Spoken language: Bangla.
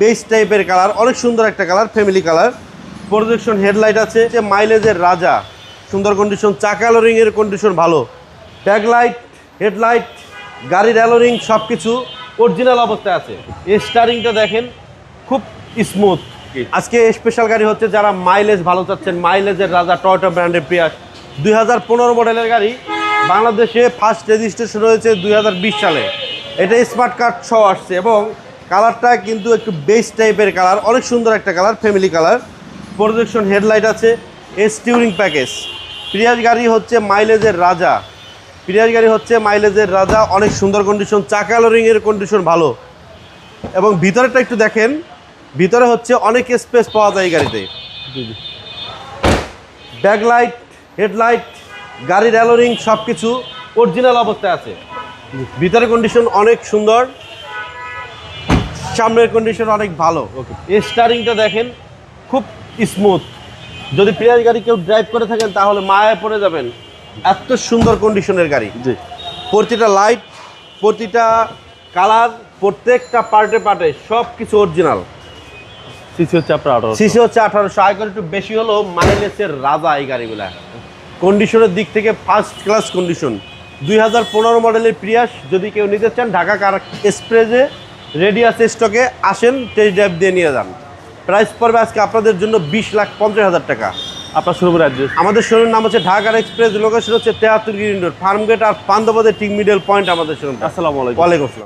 বেস টাইপের কালার, অনেক সুন্দর একটা colour, family colour. Projection headlight আছে, যে মাইলেজের রাজা, সুন্দর কন্ডিশন, চাকা অ্যালোরিং এর কন্ডিশন ভালো, ব্যাকলাইট, হেডলাইট, গাড়ির অ্যালোরিং সব কিছু অরিজিনাল অবস্থায় আছে। স্টারিংটা দেখেন খুব স্মুথ। আজকে স্পেশাল গাড়ি হচ্ছে যারা মাইলেজ ভালো চাচ্ছেন, মাইলেজের রাজা টয়োটা ব্র্যান্ডের প্রিয়াস 2015 মডেলের গাড়ি, বাংলাদেশে ফার্স্ট রেজিস্ট্রেশন হয়েছে 2020 সালে। এটা স্মার্ট কার্ড সহ আসছে এবং কালারটা কিন্তু একটু বেস টাইপের কালার, অনেক সুন্দর একটা colour, family colour. Projection headlight আছে, স্টিউরিং প্যাকেজ। প্রিয়াস গাড়ি হচ্ছে মাইলেজের রাজা, প্রিয়াস গাড়ি হচ্ছে মাইলেজের রাজা, অনেক সুন্দর কন্ডিশন, চাকা অ্যালোরিং এর কন্ডিশন ভালো। এবং ভিতরেটা একটু দেখেন, ভিতরে হচ্ছে অনেক স্পেস পাওয়া যায় এই গাড়িতে। ব্যাকলাইট, হেডলাইট, গাড়ির অ্যালোরিং সব কিছু অরিজিনাল অবস্থায় আছে। ভিতরের কন্ডিশন অনেক সুন্দর, সামনের কন্ডিশন অনেক ভালো। স্টারিংটা দেখেন খুব স্মুথ। যদি প্রিয়াস গাড়ি কেউ ড্রাইভ করে থাকেন তাহলে মায়ায় পড়ে যাবেন, এত সুন্দর কন্ডিশনের গাড়ি। জি, প্রতিটা লাইট, প্রতিটা কালার, প্রত্যেকটা পার্টে পার্টে সব কিছু অরিজিনাল। সিসি হচ্ছে আপনার 1800। সিসি হচ্ছে 1800, আয়কর একটু বেশি হলো, মাইলেজের রাজা এই গাড়িগুলা। কন্ডিশনের দিক থেকে ফার্স্ট ক্লাস কন্ডিশন। 2015 মডেলের প্রিয়াস যদি কেউ নিতে চান, ঢাকা কার এক্সপ্রেসে রেডি আছে স্টকে, আসেন টেস্ট ড্রাইভ দিয়ে নিয়ে যান। প্রাইস পড়বে আজকে আপনাদের জন্য 20,50,000 টাকা। আপনার শোরুমের অ্যাড্রেস? আমাদের শোরুমের নাম হচ্ছে ঢাকার এক্সপ্রেস, লোকেশন হচ্ছে 73 গ্রিন রোড, ফার্মগেট আর পান্ডবদের ঠিক মিডল পয়েন্ট আমাদের শোরুম। আসসালামু আলাইকুম। ওয়ালাইকুম আসসালাম।